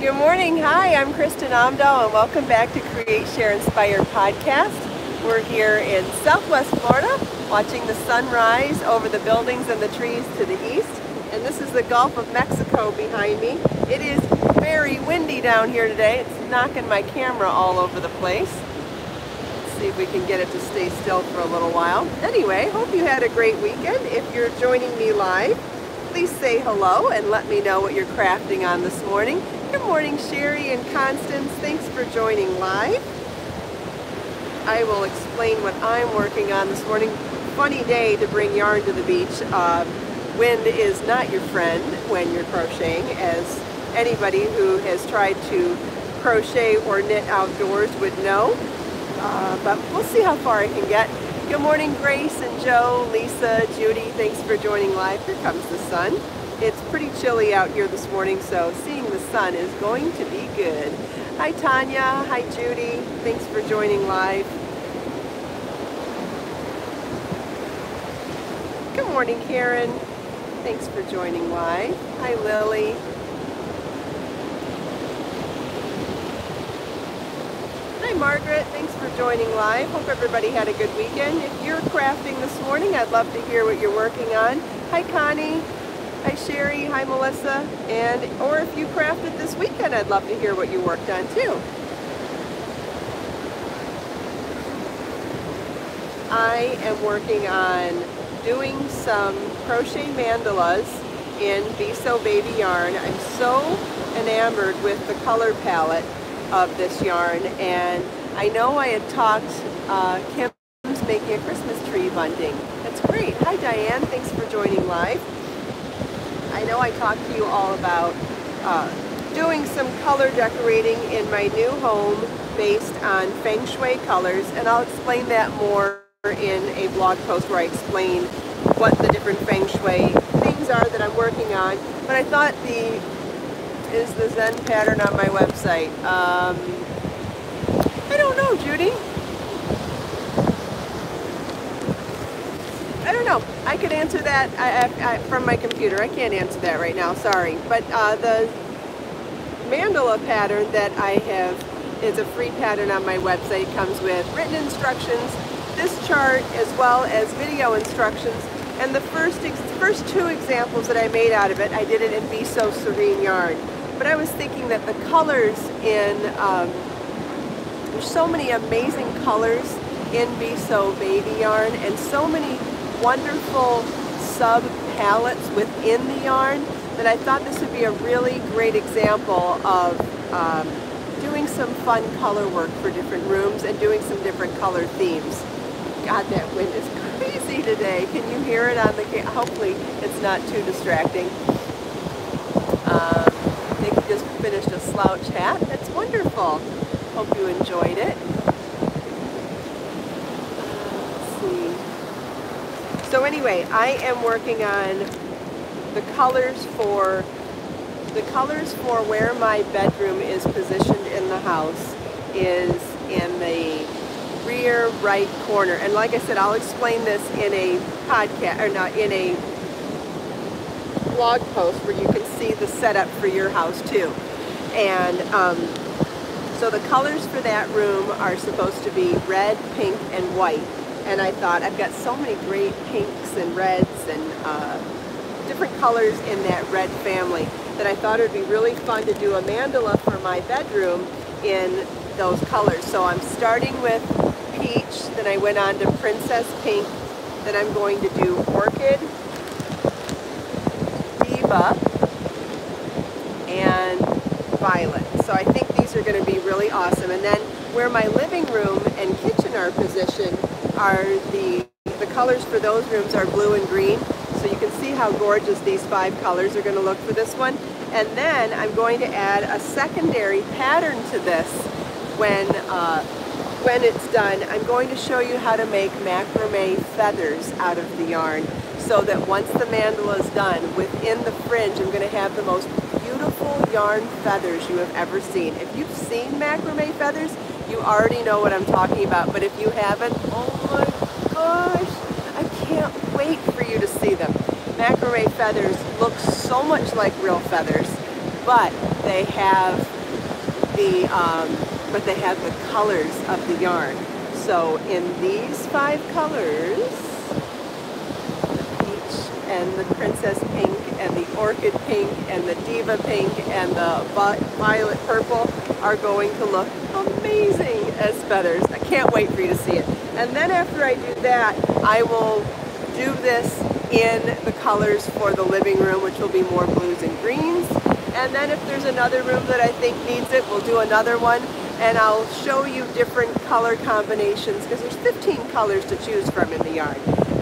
Good morning. Hi, I'm Kristin Omdahl and welcome back to Create, Share, Inspire podcast. We're here in Southwest Florida watching the sunrise over the buildings and the trees to the east. And this is the Gulf of Mexico behind me. It is very windy down here today. It's knocking my camera all over the place. Let's see if we can get it to stay still for a little while. Anyway, hope you had a great weekend. If you're joining me live, please say hello and let me know what you're crafting on this morning. Good morning, Sherry and Constance. Thanks for joining live. I will explain what I'm working on this morning. Funny day to bring yarn to the beach. Wind is not your friend when you're crocheting, as anybody who has tried to crochet or knit outdoors would know. But we'll see how far I can get. Good morning, Grace and Joe, Lisa, Judy. Thanks for joining live. Here comes the sun. It's pretty chilly out here this morning, so seeing the sun is going to be good. Hi, Tanya. Hi, Judy. Thanks for joining live. Good morning, Karen. Thanks for joining live. Hi, Lily. Hi, Margaret. Thanks for joining live. Hope everybody had a good weekend. If you're crafting this morning, I'd love to hear what you're working on. Hi, Connie. Hi, Sherry. Hi, Melissa. Or if you crafted this weekend, I'd love to hear what you worked on too. I am working on doing some crochet mandalas in Be So Baby yarn. I'm so enamored with the color palette of this yarn, and I know I had talked, Kim's making a Christmas tree bunting. That's great. Hi, Diane. Thanks for joining live. I know I talked to you all about doing some color decorating in my new home based on Feng Shui colors, and I'll explain that more in a blog post where I explain what the different Feng Shui things are that I'm working on. But I thought is the Zen pattern on my website? I don't know, Judy. I don't know. I could answer that from my computer. I can't answer that right now, sorry. But the mandala pattern that I have is a free pattern on my website. It comes with written instructions, this chart, as well as video instructions. And the first two examples that I made out of it, I did it in Be So Serene yarn. But I was thinking that the colors in, there's so many amazing colors in Be So Baby yarn, and so many wonderful sub palettes within the yarn, that I thought this would be a really great example of doing some fun color work for different rooms and doing some different color themes. God, that wind is crazy today. Can you hear it on the camera? Hopefully it's not too distracting. Nick just finished a slouch hat. That's wonderful. Hope you enjoyed it. So anyway, I am working on the colors for where my bedroom is positioned in the house is in the rear right corner. And like I said, I'll explain this in a podcast, or not, in a blog post where you can see the setup for your house too. And so the colors for that room are supposed to be red, pink, and white. And I thought, I've got so many great pinks and reds and different colors in that red family that I thought it would be really fun to do a mandala for my bedroom in those colors. So I'm starting with peach, then I went on to princess pink, then I'm going to do orchid, diva, and violet. So I think these are going to be really awesome. And then where my living room and kitchen are positioned, are the colors for those rooms are blue and green. So you can see how gorgeous these 5 colors are going to look for this one. And then I'm going to add a secondary pattern to this when it's done. I'm going to show you how to make macrame feathers out of the yarn, so that once the mandala is done, within the fringe I'm going to have the most beautiful yarn feathers you have ever seen. If you've seen macrame feathers, you already know what I'm talking about, but if you haven't, oh my gosh, I can't wait for you to see them. Macrame feathers look so much like real feathers, but they have the colors of the yarn. So in these 5 colors, the peach and the princess pink and the orchid pink and the diva pink and the violet purple are going to look amazing as feathers. I can't wait for you to see it. And then after I do that, I will do this in the colors for the living room, which will be more blues and greens. And then if there's another room that I think needs it, we'll do another one. And I'll show you different color combinations, because there's 15 colors to choose from in the yarn.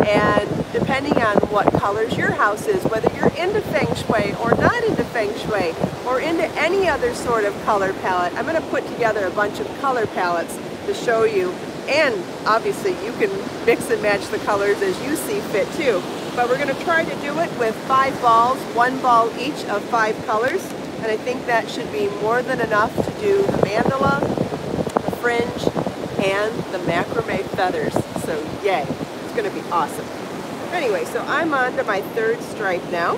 And depending on what colors your house is, whether you're into Feng Shui or not into Feng Shui, or into any other sort of color palette, I'm going to put together a bunch of color palettes to show you. And obviously you can mix and match the colors as you see fit too. But we're going to try to do it with 5 balls, 1 ball each of 5 colors. And I think that should be more than enough to do the mandala, the fringe, and the macrame feathers. So yay, it's going to be awesome. Anyway, so I'm on to my 3rd stripe now.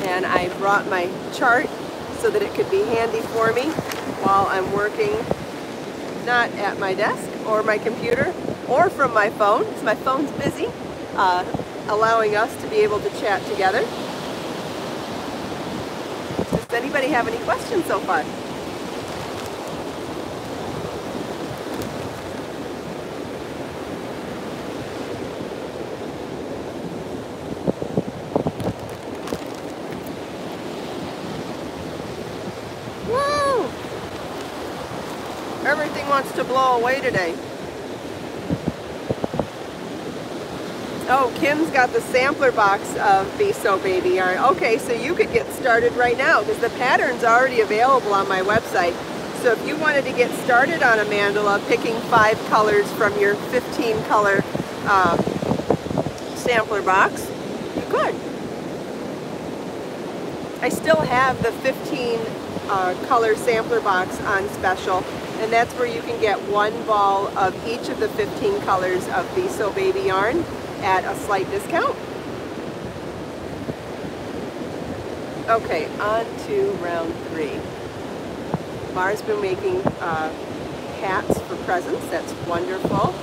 And I brought my chart so that it could be handy for me while I'm working not at my desk or my computer or from my phone, because my phone's busy, allowing us to be able to chat together. Does anybody have any questions so far? Woo! Everything wants to blow away today. Oh, Kim's got the sampler box of Be So Baby yarn. Okay, so you could get started right now because the pattern's already available on my website. So if you wanted to get started on a mandala, picking 5 colors from your 15 color sampler box, you could. I still have the 15 color sampler box on special, and that's where you can get 1 ball of each of the 15 colors of Be So Baby yarn at a slight discount. Okay, on to round 3. Mara's been making hats for presents. That's wonderful.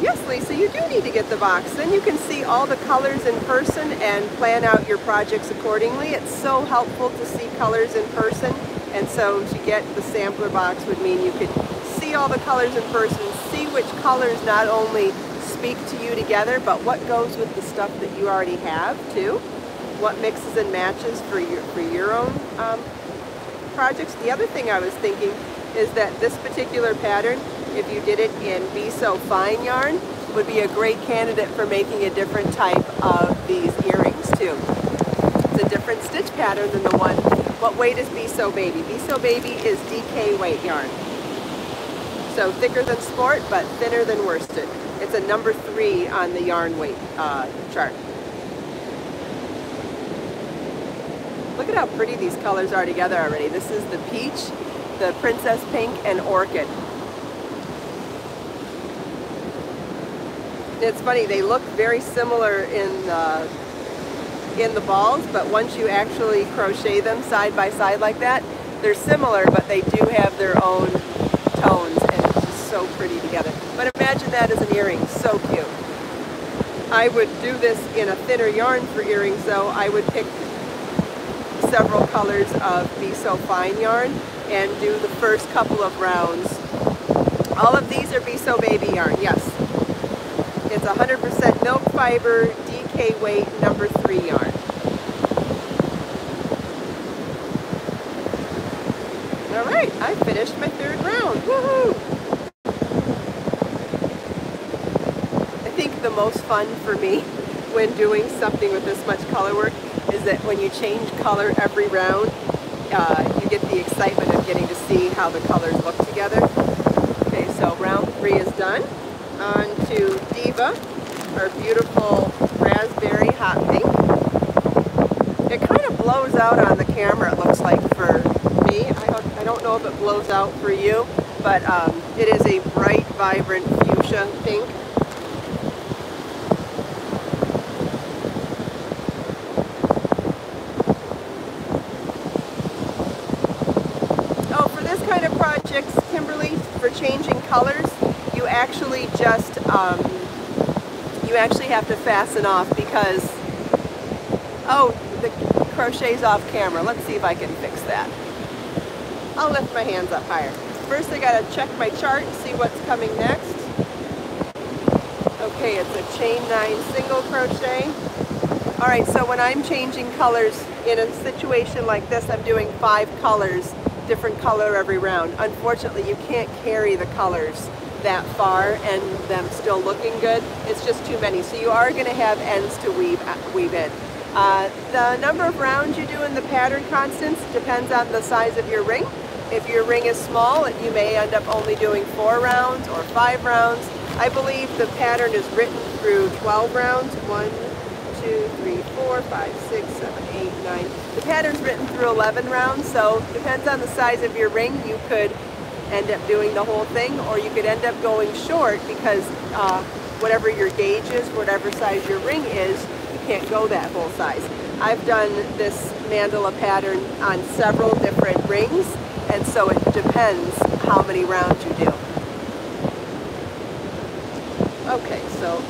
Yes, Lisa, you do need to get the box. Then you can see all the colors in person and plan out your projects accordingly. It's so helpful to see colors in person. And so to get the sampler box would mean you could see all the colors in person, see which colors not only speak to you together, but what goes with the stuff that you already have too. What mixes and matches for your own projects. The other thing I was thinking is that this particular pattern, if you did it in Be So Fine yarn, would be a great candidate for making a different type of these earrings too. It's a different stitch pattern than the one. What weight is Be So Baby? Be So Baby is DK weight yarn. So thicker than sport, but thinner than worsted. It's a number 3 on the yarn weight chart. Look at how pretty these colors are together already. This is the peach, the princess pink, and orchid. It's funny, they look very similar in the balls, but once you actually crochet them side by side like that, they're similar, but they do have their own tones, and it's just so pretty together. But imagine that as an earring, so cute. I would do this in a thinner yarn for earrings, though. I would pick several colors of Be So Fine yarn and do the first couple of rounds. All of these are Be So Baby yarn, yes. It's 100% milk fiber, DK weight, number 3 yarn. All right, I finished my 3rd round. Woohoo! I think the most fun for me when doing something with this much color work is that when you change color every round, you get the excitement of getting to see how the colors look together. Okay, so round 3 is done. On to Diva, our beautiful raspberry hot pink. It kind of blows out on the camera, it looks like, for me. I don't know if it blows out for you, but it is a bright, vibrant fuchsia pink. projects, Kimberly, for changing colors, you actually just you actually have to fasten off because, oh, the crochet's off camera. Let's see if I can fix that. I'll lift my hands up higher. First I gotta check my chart and see what's coming next. Okay, it's a chain 9 single crochet. All right, so when I'm changing colors in a situation like this, I'm doing 5 colors, different color every round. Unfortunately, you can't carry the colors that far and them still looking good. It's just too many. So you are going to have ends to weave in. The number of rounds you do in the pattern constants depends on the size of your ring. If your ring is small, you may end up only doing 4 rounds or 5 rounds. I believe the pattern is written through 12 rounds. 1, 2, 3, 4, 5, 6, 7, 8, 9. The pattern's written through 11 rounds, so depends on the size of your ring. You could end up doing the whole thing, or you could end up going short because whatever your gauge is, whatever size your ring is, you can't go that whole size. I've done this mandala pattern on several different rings, and so it depends how many rounds you do. Okay, so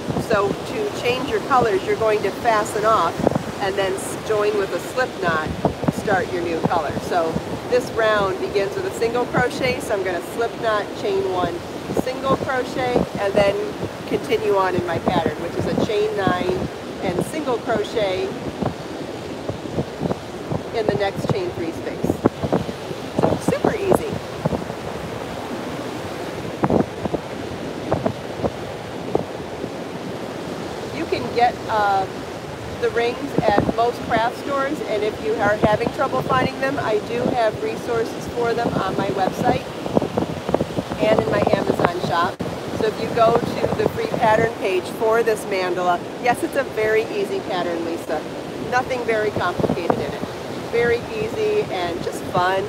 to change your colors, you're going to fasten off and then join with a slip knot to start your new color. So this round begins with a single crochet, so I'm going to slip knot, chain 1, single crochet, and then continue on in my pattern, which is a chain 9 and single crochet in the next chain 3 space. So super easy. You can get the rings at most craft stores, and if you are having trouble finding them, I do have resources for them on my website and in my Amazon shop. So if you go to the free pattern page for this mandala, yes, it's a very easy pattern, Lisa. Nothing very complicated in it. Very easy and just fun.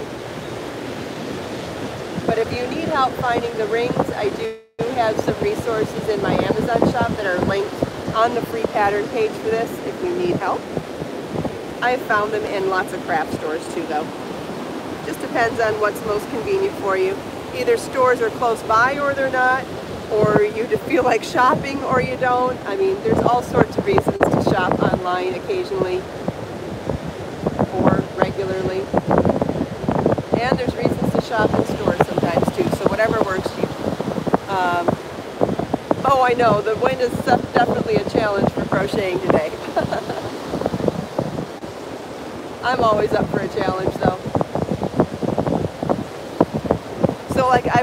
But if you need help finding the rings, I do have some resources in my Amazon shop that are linked on the free pattern page for this if you need help. I've found them in lots of craft stores too, though. Just depends on what's most convenient for you. Either stores are close by or they're not, or you feel like shopping or you don't. I mean, there's all sorts of reasons to shop online occasionally or regularly. And there's reasons to shop in stores sometimes too, so whatever works for you. Oh, I know, the wind is definitely a challenge for crocheting today. I'm always up for a challenge though. So like I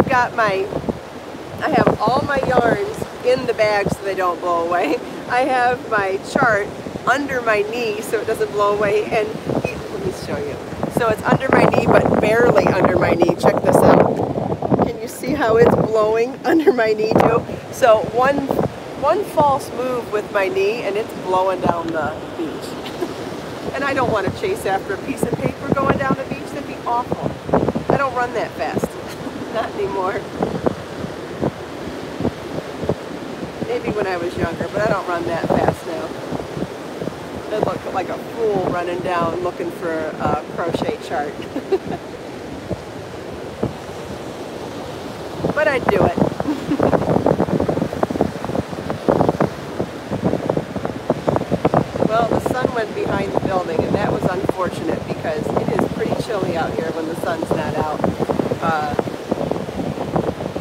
have all my yarns in the bag so they don't blow away. I have my chart under my knee so it doesn't blow away, and let me show you. So it's under my knee but barely under my knee. Check this out. Can you see how it's blowing under my knee too? So one false move with my knee and it's blowing down the beach. And I don't want to chase after a piece of paper going down the beach. That'd be awful. I don't run that fast. Not anymore. Maybe when I was younger, but I don't run that fast now. I look like a fool running down looking for a crochet chart. But I'd do it. Well, the sun went behind the building, and that was unfortunate because it is pretty chilly out here when the sun's not out.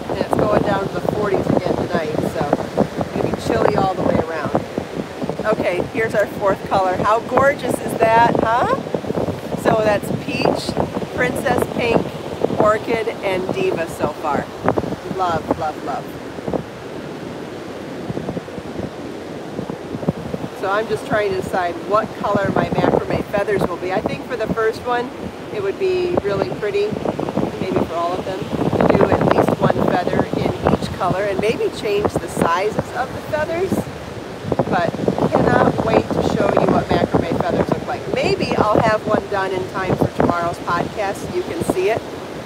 And it's going down to the 40s again tonight, so it's going to be chilly all the way around. Okay, here's our 4th color. How gorgeous is that, huh? So that's Peach, Princess Pink, Orchid, and Diva so far. Love, love, love. So I'm just trying to decide what color my macrame feathers will be. I think for the first one, it would be really pretty, maybe for all of them, to do at least one feather in each color and maybe change the sizes of the feathers. But cannot wait to show you what macrame feathers look like. Maybe I'll have one done in time for tomorrow's podcast so you can see it.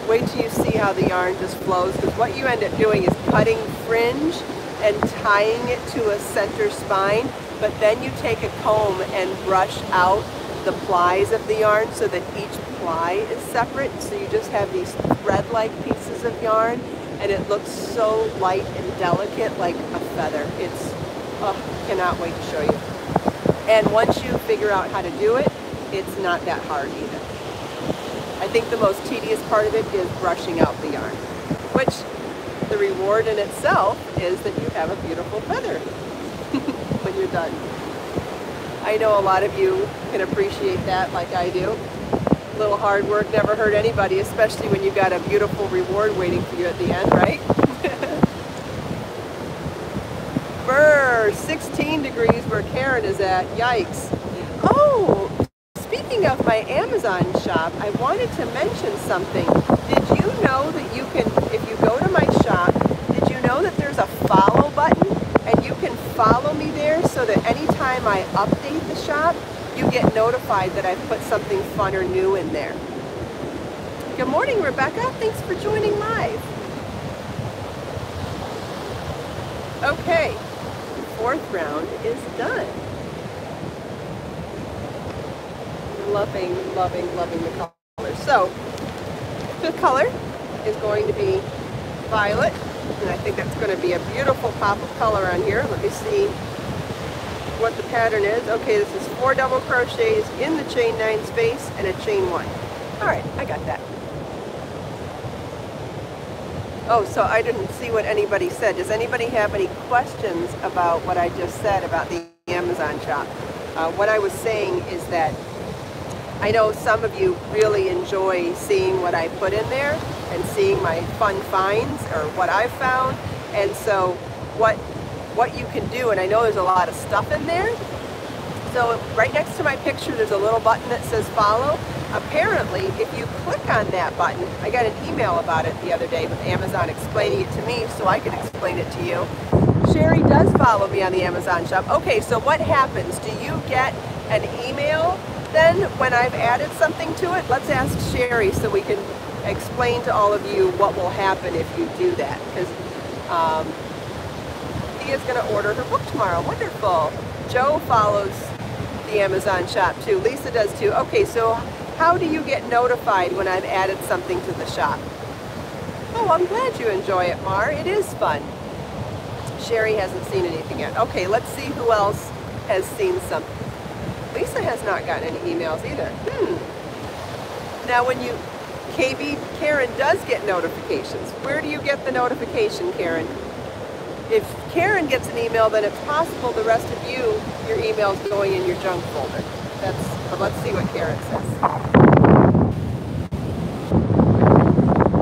Wait till you see how the yarn just flows, because what you end up doing is cutting fringe and tying it to a center spine, but then you take a comb and brush out the plies of the yarn so that each ply is separate. So you just have these thread-like pieces of yarn, and it looks so light and delicate, like a feather. It's, oh, cannot wait to show you. And once you figure out how to do it, it's not that hard either. I think the most tedious part of it is brushing out the yarn, which the reward in itself is that you have a beautiful feather when you're done. I know a lot of you can appreciate that like I do. A little hard work never hurt anybody, especially when you've got a beautiful reward waiting for you at the end, right? Brr, 16 degrees where Karen is at. Yikes. Oh, speaking of my Amazon shop, I wanted to mention something. Did you know that you can, if you go to my shop, did you know that there's a follow button? And you can follow me there so that anytime I update the shop, you get notified that I've put something fun or new in there. Good morning, Rebecca. Thanks for joining live. Okay, fourth round is done. Loving, loving, loving the color. So, fifth color is going to be violet, and I think that's going to be a beautiful pop of color on here. Let me see what the pattern is. Okay, this is 4 double crochets in the chain 9 space and a chain 1. All right, I got that. Oh, so I didn't see what anybody said. Does anybody have any questions about what I just said about the Amazon shop? What I was saying is that I know some of you really enjoy seeing what I put in there and seeing my fun finds or what I've found. And so what you can do, and I know there's a lot of stuff in there. So right next to my picture, there's a little button that says follow. Apparently, if you click on that button, I got an email about it the other day with Amazon explaining it to me so I can explain it to you. Sherry does follow me on the Amazon shop. Okay, so what happens? Do you get an email then when I've added something to it? Let's ask Sherry so we can explain to all of you what will happen if you do that. Because he is going to order her book tomorrow. Wonderful. Joe follows the Amazon shop too. Lisa does too. Okay, so how do you get notified when I've added something to the shop? Oh, I'm glad you enjoy it, Mar. It is fun. Sherry hasn't seen anything yet. Okay, let's see who else has seen something. Lisa has not gotten any emails either. Now when you, KB, Karen does get notifications. Where do you get the notification, Karen? If Karen gets an email, then it's possible the rest of you, your email's going in your junk folder. But let's see what Karen says.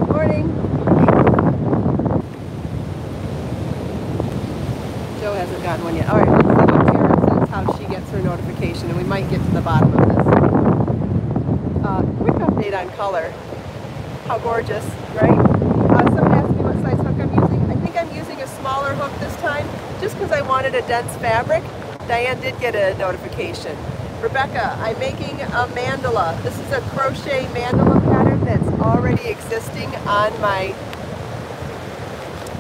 Morning. Joe hasn't gotten one yet. All right, let's see what Karen says, how she gets her notification, and we might get to the bottom of this. Quick update on color. How gorgeous, right? Someone asked me what size hook I'm using. I think I'm using a smaller hook this time, just because I wanted a dense fabric. Diane did get a notification. Rebecca, I'm making a mandala. This is a crochet mandala pattern that's already existing on my...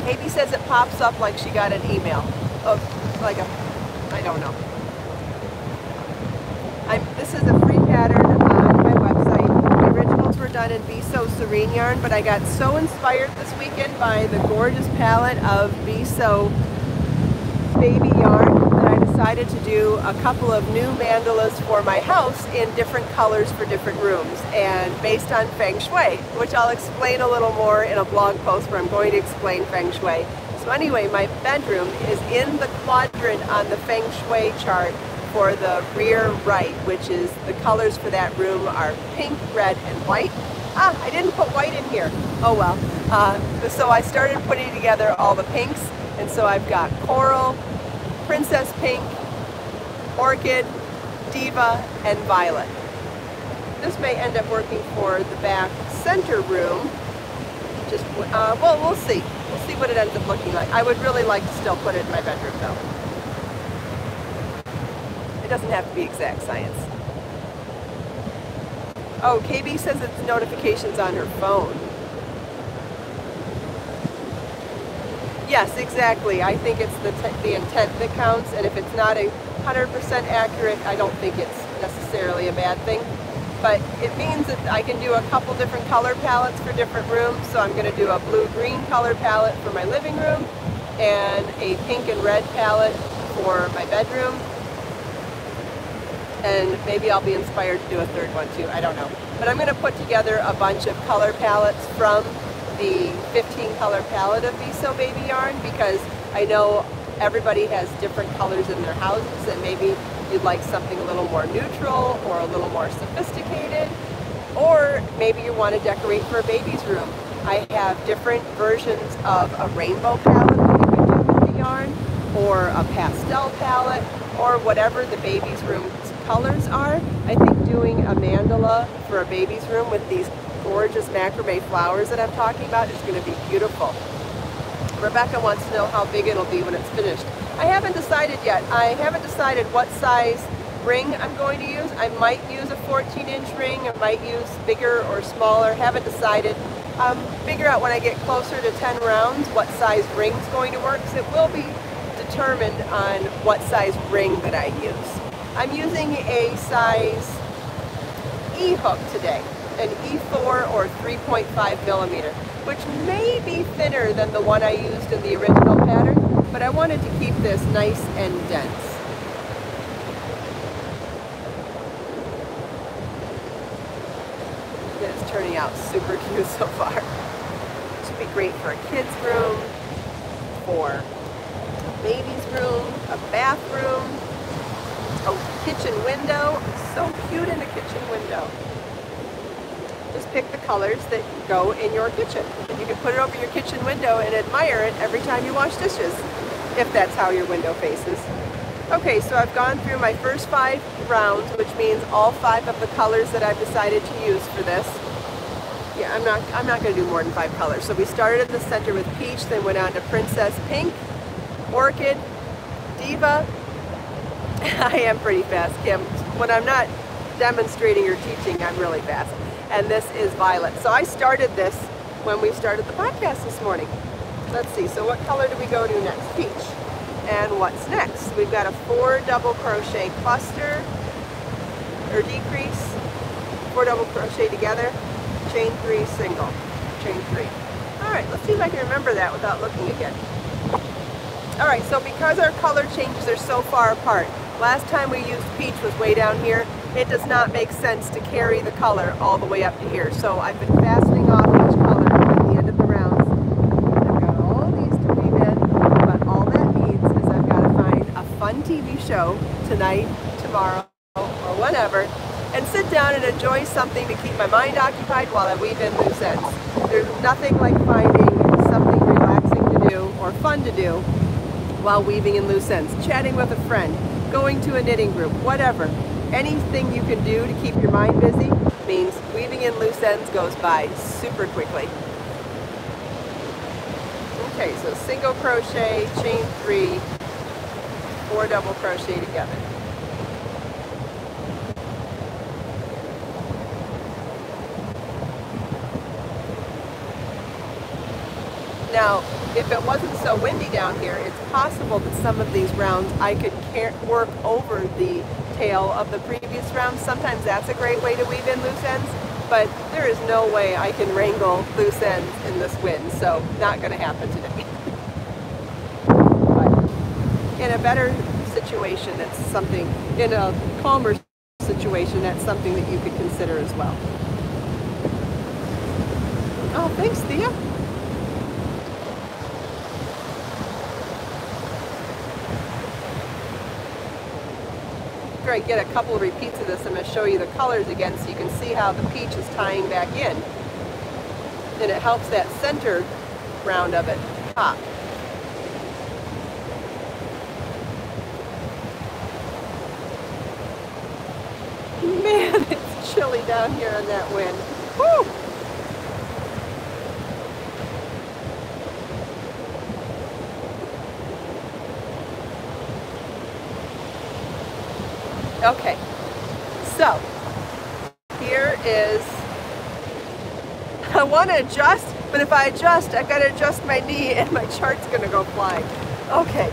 Katie says it pops up like she got an email. Oh, like a... I don't know. This is a free pattern on my website. The originals were done in Be So Serene yarn, but I got so inspired this weekend by the gorgeous palette of Be So baby yarn that I decided to do a couple of new mandalas for my house in different colors for different rooms, and based on Feng Shui, which I'll explain a little more in a blog post where I'm going to explain Feng Shui. So anyway, my bedroom is in the quadrant on the Feng Shui chart for the rear right, which is the colors for that room are pink, red, and white. I didn't put white in here. Oh well. So I started putting together all the pinks, and so I've got coral, princess pink, orchid, diva, and violet. This may end up working for the back center room. Just well, we'll see. We'll see what it ends up looking like. I would really like to still put it in my bedroom though. It doesn't have to be exact science. Oh, KB says it's notifications on her phone. Yes, exactly. I think it's the intent that counts, and if it's not 100% accurate, I don't think it's necessarily a bad thing, but it means that I can do a couple different color palettes for different rooms. So I'm going to do a blue-green color palette for my living room and a pink and red palette for my bedroom. And maybe I'll be inspired to do a third one too, I don't know. But I'm going to put together a bunch of color palettes from the 15 color palette of Be So Baby yarn, because I know everybody has different colors in their houses, and maybe you'd like something a little more neutral or a little more sophisticated, or maybe you want to decorate for a baby's room. I have different versions of a rainbow palette that you can do with the yarn, or a pastel palette, or whatever the baby's room's colors are. I think doing a mandala for a baby's room with these gorgeous macrame flowers that I'm talking about is going to be beautiful. Rebecca wants to know how big it'll be when it's finished. I haven't decided yet. I haven't decided what size ring I'm going to use. I might use a 14-inch ring. I might use bigger or smaller. Haven't decided. Figure out when I get closer to 10 rounds what size ring's going to work, because it will be determined on what size ring that I use. I'm using a size E hook today, an E4 or 3.5 millimeter, which may be thinner than the one I used in the original pattern, but I wanted to keep this nice and dense. It's turning out super cute so far. This would be great for a kid's room, for a baby's room, a bathroom, a kitchen window. So cute in a kitchen window. Just pick the colors that go in your kitchen, and you can put it over your kitchen window and admire it every time you wash dishes, if that's how your window faces. Okay, so I've gone through my first 5 rounds, which means all 5 of the colors that I've decided to use for this. Yeah, I'm not going to do more than 5 colors. So we started at the center with peach, then went on to princess pink, orchid, diva. I am pretty fast, Kim. When I'm not demonstrating or teaching, I'm really fast. And this is violet. So I started this when we started the podcast this morning. Let's see, so what color do we go to next? Peach. And what's next? We've got a 4 double crochet cluster, or decrease, 4 double crochet together, chain 3 single, chain 3. All right, let's see if I can remember that without looking again. All right, so because our color changes are so far apart, last time we used peach was way down here. It does not make sense to carry the color all the way up to here. So I've been fastening off each color at the end of the rounds. I've got all of these to weave in, but all that means is I've got to find a fun TV show tonight, tomorrow, or whenever, and sit down and enjoy something to keep my mind occupied while I weave in loose ends. There's nothing like finding something relaxing to do or fun to do while weaving in loose ends. Chatting with a friend, going to a knitting group, whatever. Anything you can do to keep your mind busy means weaving in loose ends goes by super quickly. Okay, so single crochet, chain 3, 4 double crochet together. Now, if it wasn't so windy down here, it's possible that some of these rounds I could work over the tail of the previous round. Sometimes that's a great way to weave in loose ends, but there is no way I can wrangle loose ends in this wind, so not going to happen today. But in a better situation, it's something, in a calmer situation, that's something that you could consider as well. Oh, thanks, Thea. After I get a couple of repeats of this, I'm going to show you the colors again so you can see how the peach is tying back in. And it helps that center round of it pop. Man, it's chilly down here in that wind. Woo! Okay, so here is, I want to adjust, but if I adjust, I've got to adjust my knee and my chart's going to go flying. Okay.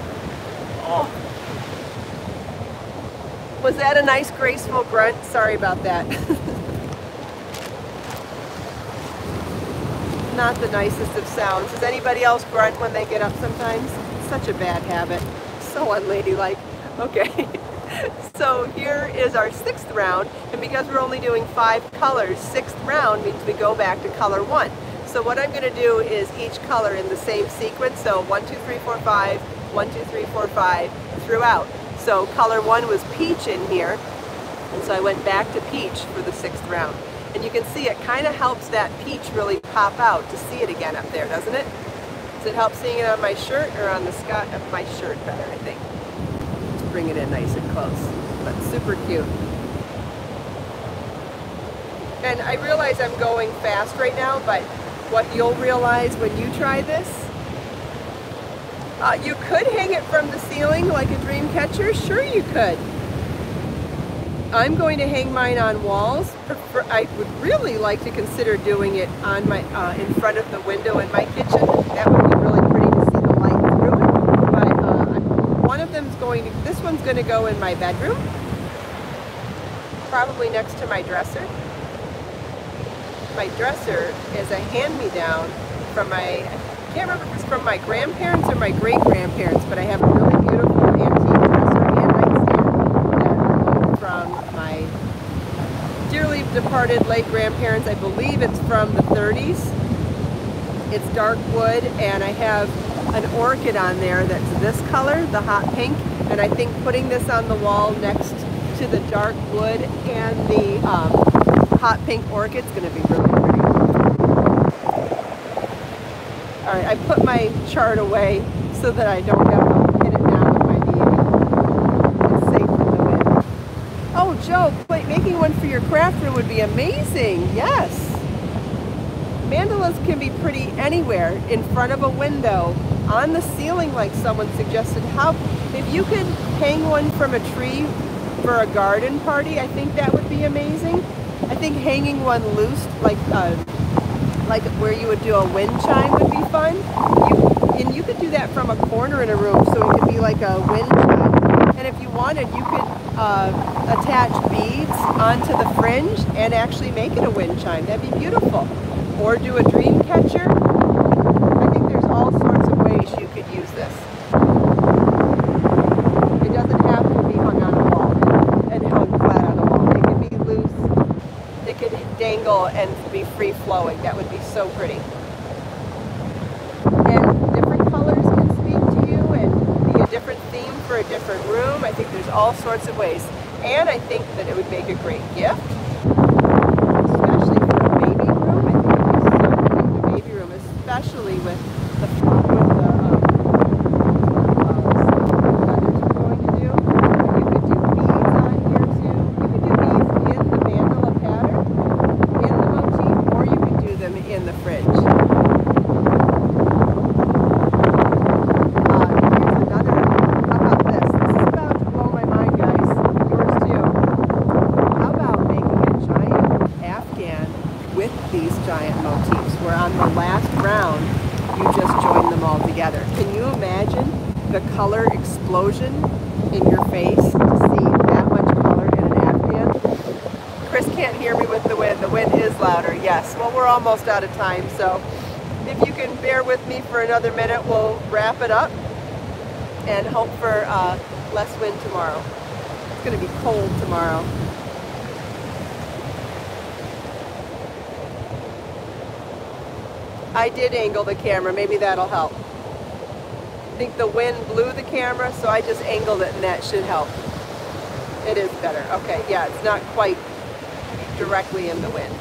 Oh. Was that a nice graceful grunt? Sorry about that. Not the nicest of sounds. Does anybody else grunt when they get up sometimes? It's such a bad habit. So unladylike. Okay. So here is our 6th round, and because we're only doing 5 colors, 6th round means we go back to color 1. So what I'm going to do is each color in the same sequence, so 1, 2, 3, 4, 5, 1, 2, 3, 4, 5 throughout. So color 1 was peach in here, and so I went back to peach for the 6th round. And you can see it kind of helps that peach really pop out to see it again up there, doesn't it? Does it help seeing it on my shirt or on the sky? My shirt better, I think. Let's bring it in nice and close, but super cute. And I realize I'm going fast right now, but what you'll realize when you try this, you could hang it from the ceiling like a dream catcher. Sure you could. I'm going to hang mine on walls. I would really like to consider doing it on my in front of the window in my kitchen. That would be really pretty to see the light through it. But one of them's going to, this one's going to go in my bedroom, probably next to my dresser. My dresser is a hand-me-down from my, I can't remember if it's from my grandparents or my great-grandparents, but I have a really beautiful antique dresser and nightstand that I learned from my dearly departed late grandparents. I believe it's from the 30s. It's dark wood, and I have an orchid on there that's this color, the hot pink, and I think putting this on the wall next to the dark wood and the hot pink orchid is going to be really pretty. Alright, I put my chart away so that I don't have to hit it down with my knee. It's safe from the wind. Oh, Joe, making one for your craft room would be amazing. Yes. Mandalas can be pretty anywhere, in front of a window, on the ceiling like someone suggested. If you could hang one from a tree for a garden party, I think that would be amazing. I think hanging one loose, like where you would do a wind chime, would be fun. And you could do that from a corner in a room, so it could be like a wind chime. And if you wanted, you could attach beads onto the fringe and actually make it a wind chime. That'd be beautiful. Or do a dream catcher. I think there's all sorts of ways you could use this. It doesn't have to be hung on a wall and hung flat on a wall. It can be loose. It could dangle and be free-flowing. That would be so pretty. And different colors can speak to you and be a different theme for a different room. I think there's all sorts of ways. And I think that it would make a great gift. Especially with the feathers we're going to do. You could do beads on here too. You could do beads in the mandala pattern, in the motif, or you could do them in the fringe. Here's another, how about this? This is about to blow my mind, guys. Yours too. How about making a giant Afghan with these giant motifs? We're on the last round, you just join them all together. Can you imagine the color explosion in your face to see that much color in an Afghan? Chris can't hear me with the wind. The wind is louder, yes. Well, we're almost out of time, so if you can bear with me for another minute, we'll wrap it up and hope for less wind tomorrow. It's going to be cold tomorrow. I did angle the camera, maybe that'll help. I think the wind blew the camera, so I just angled it and that should help. It is better. Okay, yeah, it's not quite directly in the wind.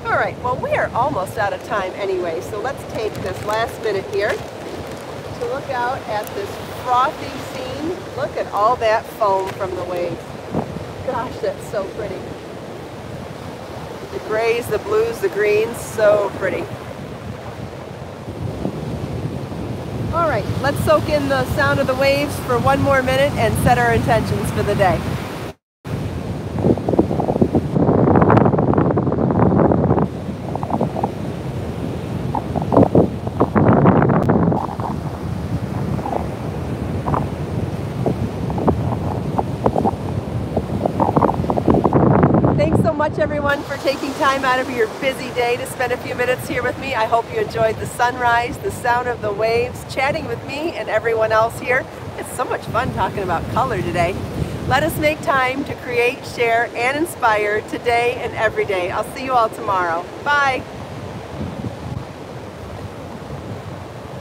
Alright, well we are almost out of time anyway, so let's take this last minute here to look out at this frothy scene. Look at all that foam from the waves. Gosh, that's so pretty. The grays, the blues, the greens, so pretty. All right, let's soak in the sound of the waves for one more minute and set our intentions for the day. time out of your busy day to spend a few minutes here with me. I hope you enjoyed the sunrise, the sound of the waves, chatting with me and everyone else here. It's so much fun talking about color today. Let us make time to create, share, and inspire today and every day. I'll see you all tomorrow. Bye.